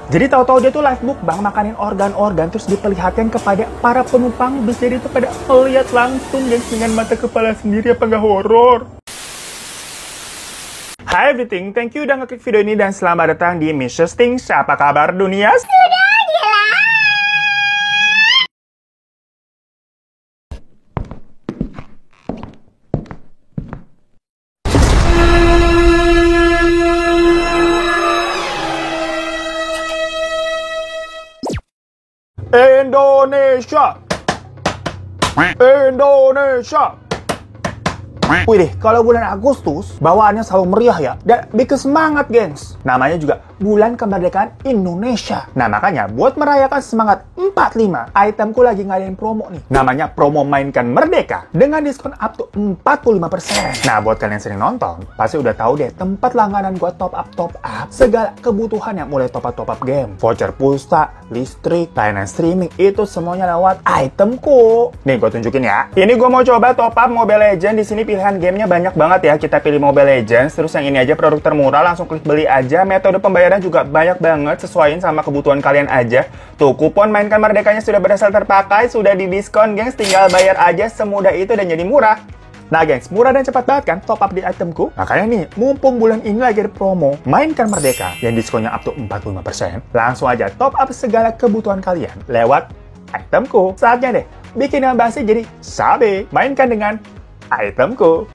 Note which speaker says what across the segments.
Speaker 1: Jadi tahu-tahu dia tuh live mukbang makanin organ-organ terus diperlihatkan kepada para penumpang bis. Jadi itu pada melihat langsung gengs dengan mata kepala sendiri. Apa nggak horor? Hi everything, thank you udah ngeklik video ini dan selamat datang di Mrs. Things. Apa kabar dunia? Indonesia. Wih deh, kalau bulan Agustus, bawaannya selalu meriah ya, dan bikin semangat, gengs. Namanya juga Bulan Kemerdekaan Indonesia. Nah, makanya buat merayakan semangat 45, itemku lagi ngadain promo nih. Namanya promo Mainkan Merdeka, dengan diskon up to 45%. Nah, buat kalian yang sering nonton, pasti udah tahu deh, tempat langganan gua top up segala kebutuhan yang mulai top up game. Voucher pulsa, listrik, layanan streaming, itu semuanya lewat itemku. Nih, gua tunjukin ya. Ini gua mau coba top up Mobile Legends. Di sini pilihan gamenya banyak banget ya. Kita pilih Mobile Legends, terus yang ini aja produk termurah, langsung klik beli aja. Metode pembayaran juga banyak banget, sesuaiin sama kebutuhan kalian aja. Tuh, kupon Mainkan Merdekanya sudah berhasil terpakai, sudah didiskon, gengs. Tinggal bayar aja, semudah itu dan jadi murah. Nah, gengs, murah dan cepat banget kan top up di itemku? Makanya nih, mumpung bulan ini lagi ada promo Mainkan Merdeka yang diskonnya up to 45%, langsung aja top up segala kebutuhan kalian lewat itemku. Saatnya deh, bikin yang basi jadi sabe. Mainkan dengan itemku.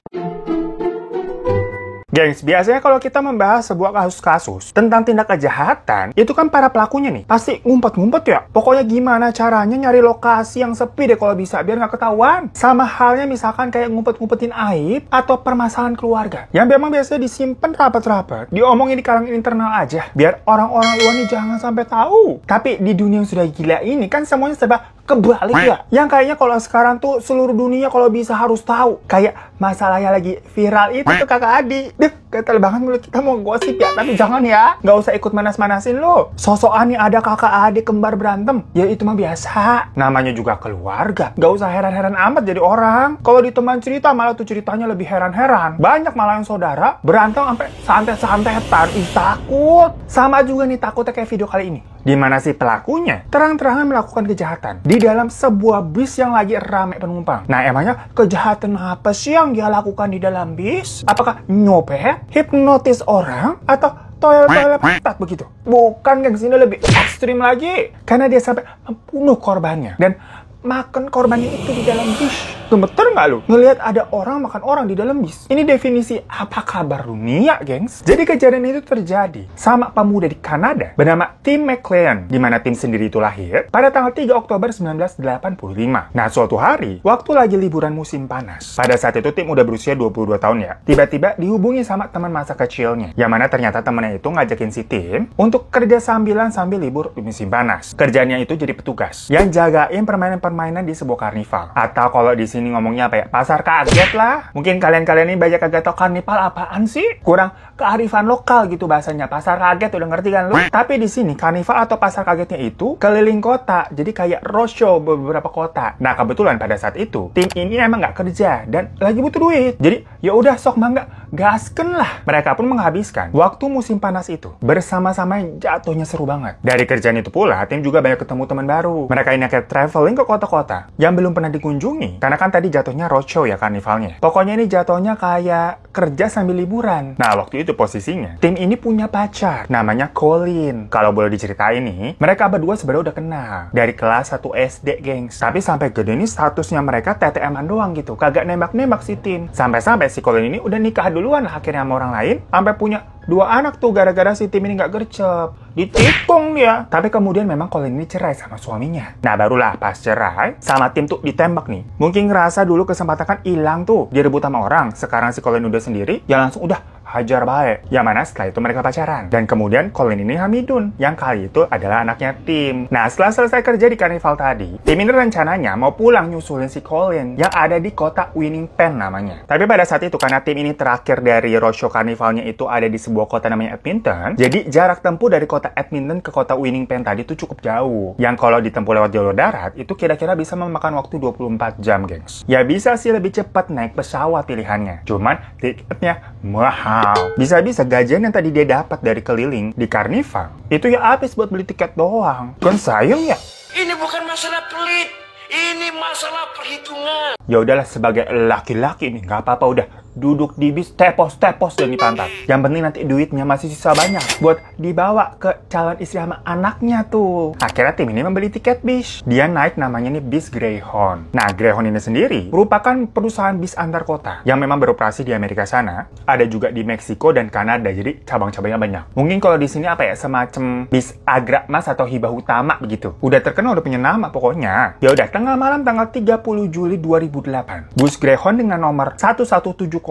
Speaker 1: Gengs, biasanya kalau kita membahas sebuah kasus-kasus tentang tindak kejahatan, itu kan para pelakunya nih pasti ngumpet-ngumpet ya. Pokoknya gimana caranya nyari lokasi yang sepi deh kalau bisa, biar nggak ketahuan. Sama halnya misalkan kayak ngumpet-ngumpetin aib atau permasalahan keluarga, yang memang biasanya disimpan rapat-rapat, diomongin di kalangan internal aja, biar orang-orang luar nih jangan sampai tahu. Tapi di dunia yang sudah gila ini kan semuanya serba kebalik ya. Yang kayaknya kalau sekarang tuh seluruh dunia kalau bisa harus tahu. Kayak masalahnya lagi viral itu tuh kakak adik. Gatel banget mulut kita mau gosip ya. Tapi jangan ya, nggak usah ikut manas-manasin lo. Sosokan nih ada kakak adik kembar berantem, ya itu mah biasa. Namanya juga keluarga. Nggak usah heran-heran amat jadi orang. Kalau di teman cerita malah tuh ceritanya lebih heran-heran. Banyak malah yang saudara berantem sampai santet-santetan. Ih, takut. Sama juga nih takutnya kayak video kali ini, di mana si pelakunya terang-terangan melakukan kejahatan di dalam sebuah bis yang lagi ramai penumpang. Nah, emangnya kejahatan apa sih yang dia lakukan di dalam bis? Apakah nyopet, hipnotis orang, atau toilet pantat begitu? Bukan, gengs, ini lebih ekstrim lagi. Karena dia sampai membunuh korbannya dan makan korbannya itu di dalam bis. Gemeter nggak lu? Ngelihat ada orang makan orang di dalam bis. Ini definisi apa kabar dunia, gengs? Jadi kejadian itu terjadi sama pemuda di Kanada bernama Tim McLean, di mana Tim sendiri itu lahir pada tanggal 3 Oktober 1985. Nah, suatu hari, waktu lagi liburan musim panas. Pada saat itu Tim udah berusia 22 tahun ya. Tiba-tiba dihubungi sama teman masa kecilnya, yang mana ternyata temannya itu ngajakin si Tim untuk kerja sambilan sambil libur di musim panas. Kerjaannya itu jadi petugas yang jagain permainan di sebuah karnival. Atau kalau di sini ngomongnya apa ya? Pasar kaget lah. Mungkin kalian-kalian ini banyak kagak tau karnival apaan sih? Kurang kearifan lokal gitu bahasanya. Pasar kaget udah ngerti kan lu? Tapi di sini karnival atau pasar kagetnya itu keliling kota. Jadi kayak roadshow beberapa kota. Nah, kebetulan pada saat itu tim ini emang nggak kerja dan lagi butuh duit. Jadi ya udah sok mangga gasken lah. Mereka pun menghabiskan waktu musim panas itu bersama-sama yang jatuhnya seru banget. Dari kerjaan itu pula, tim juga banyak ketemu teman baru. Mereka ini kayak traveling ke kota-kota yang belum pernah dikunjungi. Karena kan tadi jatuhnya roadshow ya karnivalnya. Pokoknya ini jatuhnya kayak kerja sambil liburan. Nah, waktu itu posisinya tim ini punya pacar namanya Colin. Kalau boleh diceritain nih, mereka berdua sebenarnya udah kenal dari kelas 1 SD, gengs. Tapi sampai gede nih statusnya mereka TTM-an doang gitu. Kagak nembak-nembak si Tim. Sampai-sampai si Colin ini udah nikah duluan lah akhirnya sama orang lain. Sampai punya 2 anak tuh gara-gara si Tim ini nggak gercep. Ditikung dia. Tapi kemudian memang Colin ini cerai sama suaminya. Nah, barulah pas cerai sama Tim tuh ditembak nih. Mungkin ngerasa dulu kesempatan kan hilang tuh, direbut sama orang. Sekarang si Colin udah sendiri, ya langsung udah hajar baik. Yang mana setelah itu mereka pacaran. Dan kemudian Colin ini hamidun, yang kali itu adalah anaknya Tim. Nah, setelah selesai kerja di karnival tadi, Tim ini rencananya mau pulang nyusulin si Colin yang ada di kota Winnipeg namanya. Tapi pada saat itu karena Tim ini terakhir dari roadshow karnivalnya itu ada di sebuah kota namanya Edmonton, jadi jarak tempuh dari kota Edmonton ke kota Winnipeg tadi itu cukup jauh. Yang kalau ditempuh lewat jalur darat itu kira-kira bisa memakan waktu 24 jam, gengs. Ya bisa sih lebih cepat naik pesawat pilihannya. Cuman tiketnya mahal. Wow, bisa-bisa gajian yang tadi dia dapat dari keliling di karnival, itu ya habis buat beli tiket doang. Kan sayang ya?
Speaker 2: Ini bukan masalah pelit, ini masalah perhitungan.
Speaker 1: Ya udahlah, sebagai laki-laki nih, nggak apa-apa, udah duduk di bis, tepos-tepos dan di pantat. Yang penting nanti duitnya masih sisa banyak buat dibawa ke calon istri sama anaknya tuh. Akhirnya tim ini membeli tiket bis. Dia naik namanya nih bis Greyhound. Nah, Greyhound ini sendiri merupakan perusahaan bis antar kota yang memang beroperasi di Amerika sana. Ada juga di Meksiko dan Kanada, jadi cabang-cabangnya banyak. Mungkin kalau di sini apa ya, semacam bis Agra Mas atau Hibah Utama begitu. Udah terkenal, udah punya nama pokoknya. Ya udah, tengah malam tanggal 30 Juli 2008, bus Greyhound dengan nomor 1170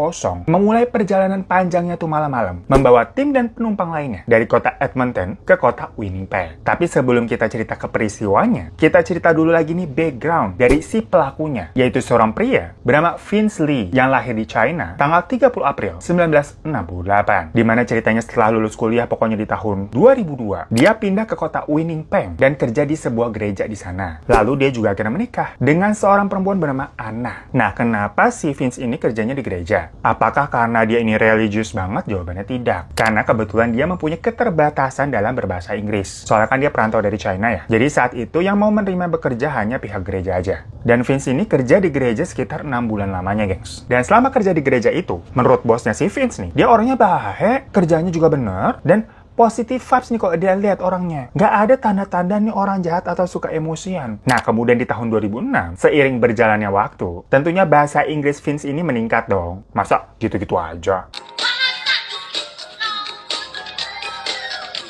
Speaker 1: memulai perjalanan panjangnya tuh malam-malam, membawa tim dan penumpang lainnya dari kota Edmonton ke kota Winnipeg. Tapi sebelum kita cerita ke peristiwanya, kita cerita dulu lagi nih background dari si pelakunya, yaitu seorang pria bernama Vince Lee yang lahir di China tanggal 30 April 1968. Dimana ceritanya setelah lulus kuliah, pokoknya di tahun 2002, dia pindah ke kota Winnipeg dan kerja di sebuah gereja di sana. Lalu dia juga akhirnya menikah dengan seorang perempuan bernama Anna. Nah, kenapa si Vince ini kerjanya di gereja? Apakah karena dia ini religius banget? Jawabannya tidak. Karena kebetulan dia mempunyai keterbatasan dalam berbahasa Inggris. Soalnya kan dia perantau dari China ya. Jadi saat itu yang mau menerima bekerja hanya pihak gereja aja. Dan Vince ini kerja di gereja sekitar 6 bulan lamanya, gengs. Dan selama kerja di gereja itu, menurut bosnya si Vince nih, dia orangnya baik, kerjanya juga bener, dan positif vibes nih kalau dia lihat orangnya. Nggak ada tanda-tanda nih orang jahat atau suka emosian. Nah, kemudian di tahun 2006, seiring berjalannya waktu, tentunya bahasa Inggris Vince ini meningkat dong. Masa gitu-gitu aja?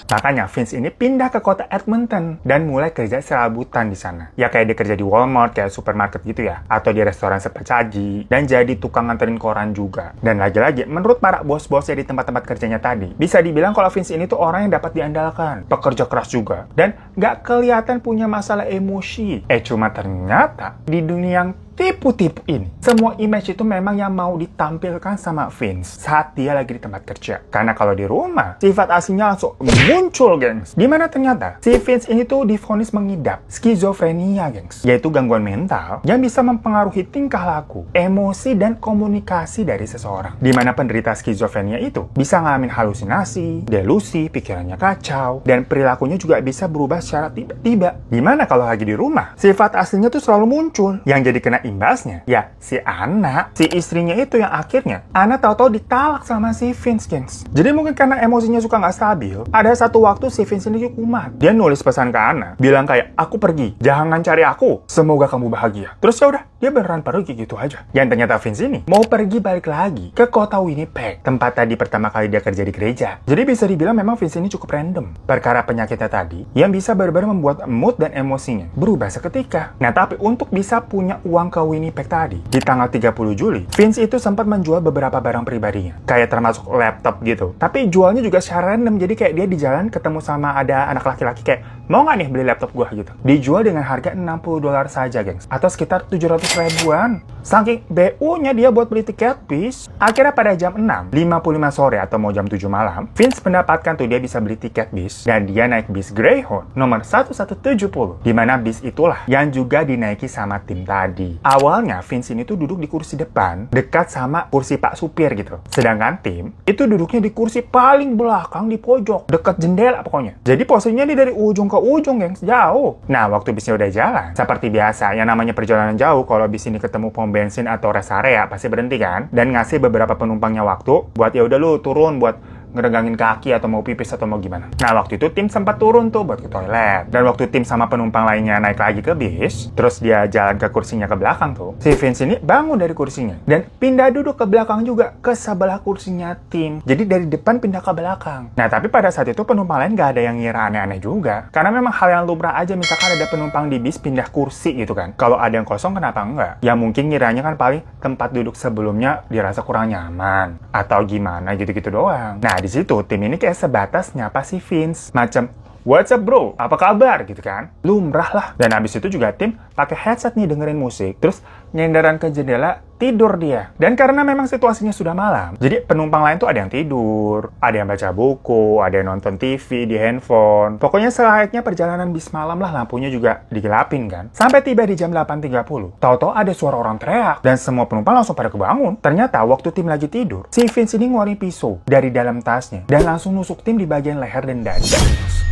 Speaker 1: Makanya Vince ini pindah ke kota Edmonton dan mulai kerja serabutan di sana. Ya kayak dia kerja di Walmart, kayak supermarket gitu ya. Atau di restoran sepacaji. Dan jadi tukang nganterin koran juga. Dan lagi-lagi, menurut para bos-bosnya di tempat-tempat kerjanya tadi, bisa dibilang kalau Vince ini tuh orang yang dapat diandalkan. Pekerja keras juga. Dan nggak kelihatan punya masalah emosi. Cuma ternyata di dunia yang tipu-tipu ini, semua image itu memang yang mau ditampilkan sama Vince saat dia lagi di tempat kerja. Karena kalau di rumah, sifat aslinya langsung muncul, gengs. Dimana ternyata si Vince ini tuh divonis mengidap skizofrenia, gengs. Yaitu gangguan mental yang bisa mempengaruhi tingkah laku, emosi, dan komunikasi dari seseorang. Dimana penderita skizofrenia itu bisa ngalamin halusinasi, delusi, pikirannya kacau, dan perilakunya juga bisa berubah secara tiba-tiba. Dimana kalau lagi di rumah, sifat aslinya tuh selalu muncul. Yang jadi kena imbasnya, ya si Anna, si istrinya itu yang akhirnya Anna tahu-tahu ditalak sama si Vince, gengs. Jadi mungkin karena emosinya suka nggak stabil, ada satu waktu si Vince ini kumat. Dia nulis pesan ke Anna, bilang kayak, aku pergi, jangan cari aku, semoga kamu bahagia. Terus ya udah, dia beneran pergi gitu aja. Dan ternyata Vince ini mau pergi balik lagi ke kota Winnipeg, tempat tadi pertama kali dia kerja di gereja. Jadi bisa dibilang memang Vince ini cukup random. Perkara penyakitnya tadi, yang bisa benar-benar membuat mood dan emosinya berubah seketika. Nah, tapi untuk bisa punya uang ke Winnipeg tadi, di tanggal 30 Juli, Vince itu sempat menjual beberapa barang pribadinya, kayak termasuk laptop gitu. Tapi jualnya juga secara random, jadi kayak dia di jalan ketemu sama ada anak laki-laki kayak, mau nggak nih beli laptop gua gitu. Dijual dengan harga $60 saja, gengs, atau sekitar 700 ribuan. Saking BU-nya dia buat beli tiket bis. Akhirnya pada jam 6.55 sore atau mau jam 7 malam, Vince mendapatkan tuh dia bisa beli tiket bis, dan dia naik bis Greyhound nomor 1170, dimana bis itulah yang juga dinaiki sama tim tadi. Awalnya Vince ini tuh duduk di kursi depan, dekat sama kursi Pak Supir gitu. Sedangkan tim itu duduknya di kursi paling belakang di pojok, dekat jendela pokoknya. Jadi posisinya nih dari ujung ke ujung, gengs, jauh. Nah, waktu bisnya udah jalan, seperti biasa, yang namanya perjalanan jauh, kalau bis ini ketemu pom bensin atau rest area, pasti berhenti kan? Dan ngasih beberapa penumpangnya waktu buat ya udah lu turun buat ngeregangin kaki atau mau pipis atau mau gimana. Nah, waktu itu tim sempat turun tuh buat ke toilet. Dan waktu tim sama penumpang lainnya naik lagi ke bis, terus dia jalan ke kursinya ke belakang tuh, si Vince ini bangun dari kursinya dan pindah duduk ke belakang juga, ke sebelah kursinya tim. Jadi dari depan pindah ke belakang. Nah, tapi pada saat itu penumpang lain gak ada yang ngira aneh-aneh juga. Karena memang hal yang lumrah aja, misalkan ada penumpang di bis pindah kursi gitu kan. Kalau ada yang kosong, kenapa enggak? Ya mungkin ngiranya kan paling tempat duduk sebelumnya dirasa kurang nyaman atau gimana gitu-gitu doang. Nah, di situ tim ini kayak sebatas nyapa si Vince, macam, "What's up bro? Apa kabar?" gitu kan. Lumrah lah. Dan habis itu juga tim pakai headset nih dengerin musik, terus nyenderan ke jendela, tidur dia. Dan karena memang situasinya sudah malam, jadi penumpang lain tuh ada yang tidur, ada yang baca buku, ada yang nonton TV di handphone. Pokoknya selayaknya perjalanan bis malam lah, lampunya juga digelapin kan. Sampai tiba di jam 8.30, tahu-tahu ada suara orang teriak, dan semua penumpang langsung pada kebangun. Ternyata waktu tim lagi tidur, si Vince ini ngeluarin pisau dari dalam tasnya, dan langsung nusuk tim di bagian leher dan dada.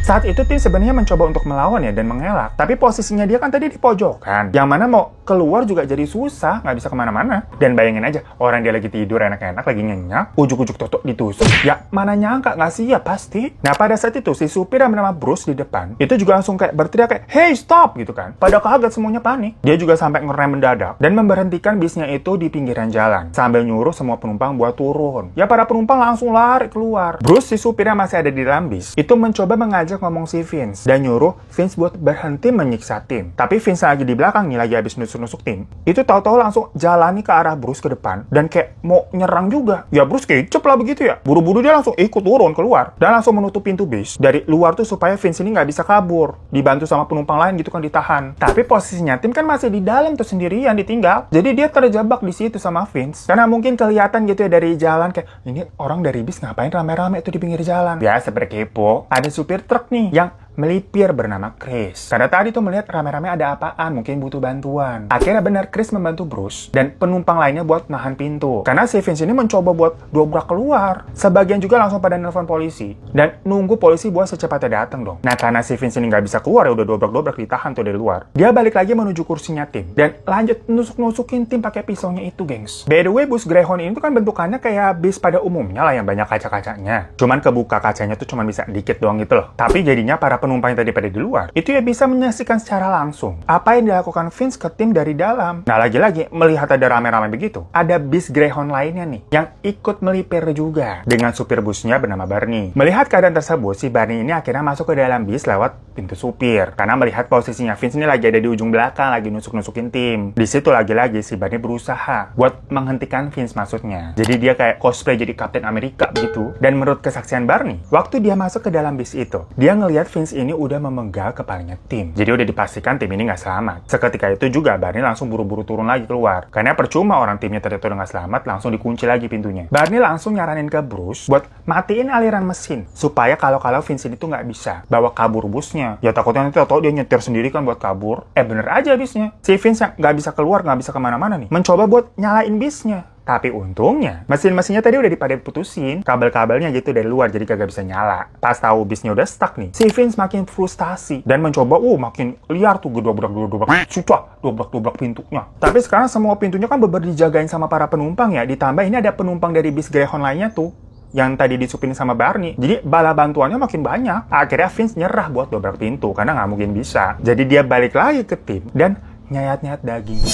Speaker 1: Saat itu tim sebenarnya mencoba untuk melawan ya dan mengelak, tapi posisinya dia kan tadi di pojokan, yang mana mau keluar juga jadi susah, nggak bisa kemana-mana. Dan bayangin aja, orang dia lagi tidur enak-enak, lagi nyenyak, ujuk-ujuk totok ditusuk, ya mana nyangka nggak siap pasti. Nah pada saat itu si supir yang bernama Bruce di depan, itu juga langsung kayak berteriak kayak, "Hey stop!" gitu kan. Pada kaget semuanya panik. Dia juga sampai ngerem mendadak dan memberhentikan bisnya itu di pinggiran jalan, sambil nyuruh semua penumpang buat turun. Ya para penumpang langsung lari keluar. Bruce si supir yang masih ada di dalam bis, itu mencoba mengajak ngomong si Vince dan nyuruh Vince buat berhenti menyiksa tim. Tapi Vince lagi di belakang nih, lagi habis nusuk-nusuk tim. Itu tahu-tahu langsung jalani ke arah Bruce ke depan dan kayak mau nyerang juga. Ya Bruce kecep lah begitu ya. Buru-buru dia langsung ikut turun keluar dan langsung menutup pintu bis dari luar tuh supaya Vince ini nggak bisa kabur. Dibantu sama penumpang lain gitu kan, ditahan. Tapi posisinya tim kan masih di dalam tuh sendirian ditinggal. Jadi dia terjebak di situ sama Vince. Karena mungkin kelihatan gitu ya dari jalan kayak, ini orang dari bis ngapain rame-rame tuh di pinggir jalan. Biasa berkepo. Ada supir truk nih yang melipir bernama Chris. Karena tadi tuh melihat rame-rame ada apaan, mungkin butuh bantuan. Akhirnya benar Chris membantu Bruce dan penumpang lainnya buat nahan pintu. Karena si Vince ini mencoba buat dobrak keluar. Sebagian juga langsung pada nelpon polisi dan nunggu polisi buat secepatnya datang dong. Nah karena si Vince ini nggak bisa keluar ya udah dobrak-dobrak, ditahan tuh dari luar. Dia balik lagi menuju kursinya tim dan lanjut nusuk-nusukin tim pakai pisaunya itu, gengs. By the way, bus Greyhound ini tuh kan bentukannya kayak bis pada umumnya lah yang banyak kaca-kacanya. Cuman kebuka kacanya tuh cuman bisa dikit doang gitu loh. Tapi jadinya para penumpang yang tadi pada di luar, itu ya bisa menyaksikan secara langsung apa yang dilakukan Vince ke tim dari dalam. Nah lagi-lagi, melihat ada rame-rame begitu, ada bis Greyhound lainnya nih, yang ikut melipir juga, dengan supir busnya bernama Barney. Melihat keadaan tersebut, si Barney ini akhirnya masuk ke dalam bis lewat pintu supir, karena melihat posisinya Vince ini lagi ada di ujung belakang, lagi nusuk-nusukin tim. Di situ lagi-lagi si Barney berusaha buat menghentikan Vince maksudnya. Jadi dia kayak cosplay jadi Kapten Amerika gitu. Dan menurut kesaksian Barney, waktu dia masuk ke dalam bis itu, dia ngelihat Vince ini udah memenggal kepalanya tim. Jadi udah dipastikan tim ini nggak selamat. Seketika itu juga Barney langsung buru-buru turun lagi keluar. Karena percuma orang timnya ternyata udah nggak selamat, langsung dikunci lagi pintunya. Barney langsung nyaranin ke Bruce buat matiin aliran mesin, supaya kalau Vince ini tuh nggak bisa bawa kabur busnya. Ya takutnya nanti tau dia nyetir sendiri kan buat kabur. Bener aja bisnya. Si Vince yang nggak bisa keluar, nggak bisa kemana-mana nih, mencoba buat nyalain bisnya. Tapi untungnya, mesin-mesinnya tadi udah putusin, kabel-kabelnya gitu dari luar, jadi kagak bisa nyala. Pas tahu bisnya udah stuck nih, si Vince makin frustasi dan mencoba, makin liar tuh gedobrak-gedobrak, susah dobrak-dobrak pintunya. Tapi sekarang semua pintunya kan bener dijagain sama para penumpang ya, ditambah ini ada penumpang dari bis Greyhound lainnya tuh, yang tadi disupin sama Barney. Jadi bala bantuannya makin banyak. Akhirnya Vince nyerah buat dobrak pintu, karena nggak mungkin bisa. Jadi dia balik lagi ke tim dan nyayat-nyayat daging.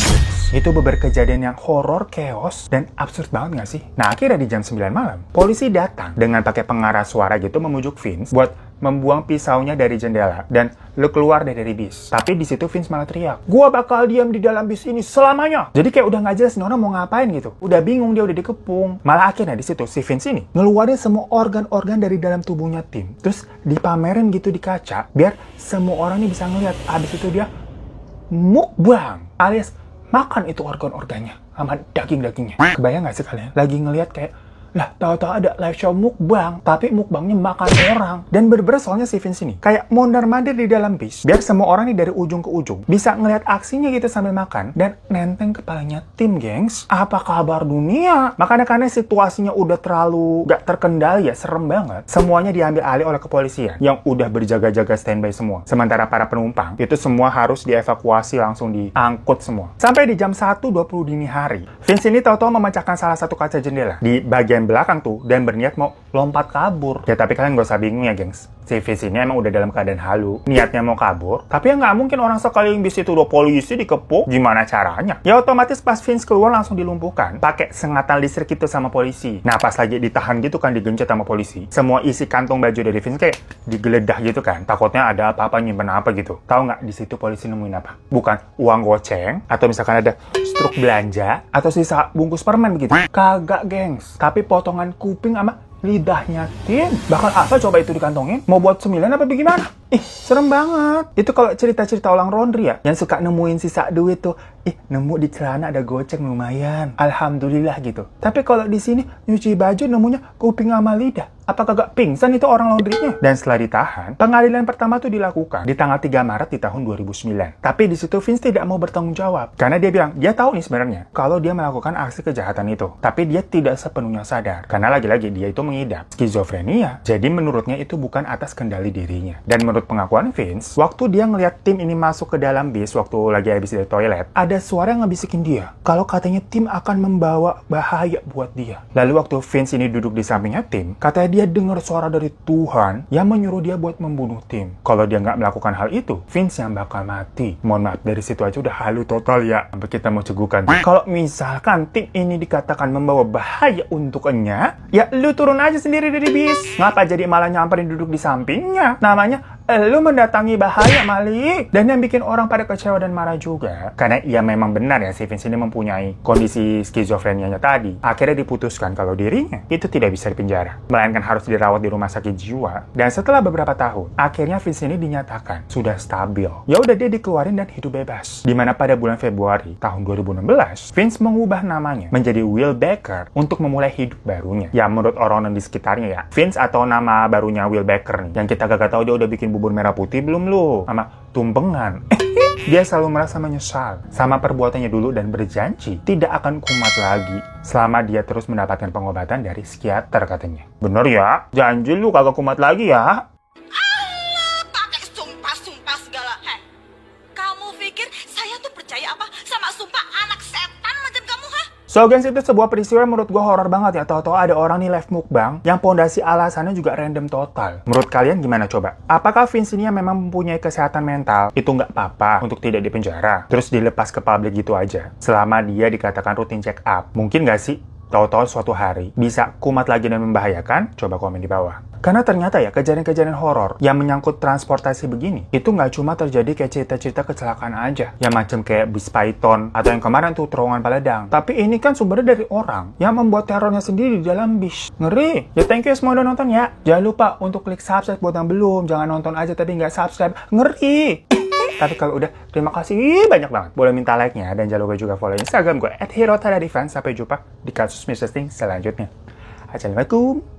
Speaker 1: Itu beberapa kejadian yang horor, chaos, dan absurd banget nggak sih? Nah akhirnya di jam 9 malam, polisi datang dengan pakai pengeras suara gitu memujuk Vince buat membuang pisaunya dari jendela dan lu keluar dari bis. Tapi di situ Vince malah teriak, "Gua bakal diam di dalam bis ini selamanya." Jadi kayak udah nggak jelas nih orang mau ngapain gitu. Udah bingung, dia udah dikepung. Malah akhirnya di situ si Vince ini ngeluarin semua organ-organ dari dalam tubuhnya tim, terus dipamerin gitu di kaca biar semua orang ini bisa ngeliat. Abis itu dia mukbang alias makan itu organ-organnya sama daging-dagingnya. Kebayang gak sih kalian? Lagi ngelihat kayak, lah tahu-tahu ada live show mukbang, tapi mukbangnya makan orang. Dan bener-bener soalnya si Vince ini kayak mondar-mandir di dalam bis, biar semua orang nih dari ujung ke ujung bisa ngelihat aksinya gitu sambil makan dan nenteng kepalanya tim, gengs. Apa kabar dunia? Makanya karena situasinya udah terlalu gak terkendali ya, serem banget. Semuanya diambil alih oleh kepolisian yang udah berjaga-jaga standby semua. Sementara para penumpang itu semua harus dievakuasi, langsung diangkut semua. Sampai di jam 1.20 dini hari, Vince ini tahu-tahu memecahkan salah satu kaca jendela di bagian belakang tuh dan berniat mau lompat kabur. Ya tapi kalian gak usah bingung ya, gengs. Si Vince ini emang udah dalam keadaan halu, niatnya mau kabur, tapi ya nggak mungkin orang sekali bis itu udah polisi dikepung, gimana caranya? Ya otomatis pas Vince keluar langsung dilumpuhkan, pakai sengatan listrik itu sama polisi. Nah pas lagi ditahan gitu kan, digencet sama polisi, semua isi kantong baju dari Vince kayak digeledah gitu kan, takutnya ada apa-apa, nyimpen apa gitu. Tahu nggak di situ polisi nemuin apa? Bukan uang goceng, atau misalkan ada struk belanja, atau sisa bungkus permen begitu. Kagak, gengs. Tapi potongan kuping sama lidahnya tim. Bakal apa coba itu dikantongin? Mau buat cemilan apa bagaimana? Serem banget. Itu kalau cerita-cerita orang laundry ya, yang suka nemuin sisa duit tuh. Nemu di celana ada goceng lumayan. Alhamdulillah gitu. Tapi kalau di sini nyuci baju nemunya kuping sama lidah. Apa kagak pingsan itu orang laundrynya? Dan setelah ditahan, pengadilan pertama tuh dilakukan di tanggal 3 Maret di tahun 2009. Tapi di situ Vince tidak mau bertanggung jawab. Karena dia bilang, dia tahu nih sebenarnya kalau dia melakukan aksi kejahatan itu. Tapi dia tidak sepenuhnya sadar. Karena lagi-lagi dia itu mengidap skizofrenia. Jadi menurutnya itu bukan atas kendali dirinya. Dan menurut pengakuan Vince, waktu dia ngelihat tim ini masuk ke dalam bis waktu lagi habis dari toilet, ada suara yang ngebisikin dia kalau katanya tim akan membawa bahaya buat dia. Lalu waktu Vince ini duduk di sampingnya tim, katanya dia dengar suara dari Tuhan yang menyuruh dia buat membunuh tim. Kalau dia nggak melakukan hal itu, Vince yang bakal mati. Mohon maaf, dari situ aja udah halu total ya. Sampai kita mau cegukan. Kalau misalkan tim ini dikatakan membawa bahaya untuknya, ya lu turun aja sendiri dari bis. Ngapa jadi malah nyamperin duduk di sampingnya? Namanya lu mendatangi bahaya, Malik. Dan yang bikin orang pada kecewa dan marah juga, karena ia memang benar ya, si Vince ini mempunyai kondisi skizofrenianya tadi. Akhirnya diputuskan kalau dirinya itu tidak bisa dipenjara, melainkan harus dirawat di rumah sakit jiwa. Dan setelah beberapa tahun, akhirnya Vince ini dinyatakan sudah stabil. Ya udah, dia dikeluarin dan hidup bebas. Dimana pada bulan Februari tahun 2016, Vince mengubah namanya menjadi Will Becker untuk memulai hidup barunya. Ya menurut orang di sekitarnya ya, Vince atau nama barunya Will Becker nih, yang kita gak tahu dia udah bikin bubur merah putih belum lu sama tumpengan. Dia selalu merasa menyesal sama perbuatannya dulu dan berjanji tidak akan kumat lagi selama dia terus mendapatkan pengobatan dari psikiater katanya. Bener ya? Janji lu kagak kumat lagi ya?
Speaker 3: Allah, pakai sumpah-sumpah segala. Heh, kamu pikir saya tuh percaya apa sama sumpah anak setan macam kamu, ha?
Speaker 1: So guys, itu sebuah peristiwa yang menurut gue horor banget ya. Tahu-tahu ada orang nih live mukbang yang pondasi alasannya juga random total. Menurut kalian gimana coba? Apakah Vince ini yang memang mempunyai kesehatan mental itu nggak apa-apa untuk tidak dipenjara, terus dilepas ke publik gitu aja selama dia dikatakan rutin check up? Mungkin nggak sih tahu-tahu suatu hari bisa kumat lagi dan membahayakan? Coba komen di bawah. Karena ternyata ya, kejadian-kejadian horor yang menyangkut transportasi begini, itu nggak cuma terjadi kayak cerita-cerita kecelakaan aja, yang macam kayak bis Python, atau yang kemarin tuh terowongan Paledang. Tapi ini kan sumbernya dari orang yang membuat terornya sendiri di dalam bis. Ngeri! Ya thank you semua udah nonton ya. Jangan lupa untuk klik subscribe buat yang belum. Jangan nonton aja tapi nggak subscribe. Ngeri! Tapi kalau udah, terima kasih banyak banget. Boleh minta like-nya, dan jangan lupa juga follow Instagram gue @hirotadadifan. Sampai jumpa di kasus Mr. Sting selanjutnya. Assalamualaikum.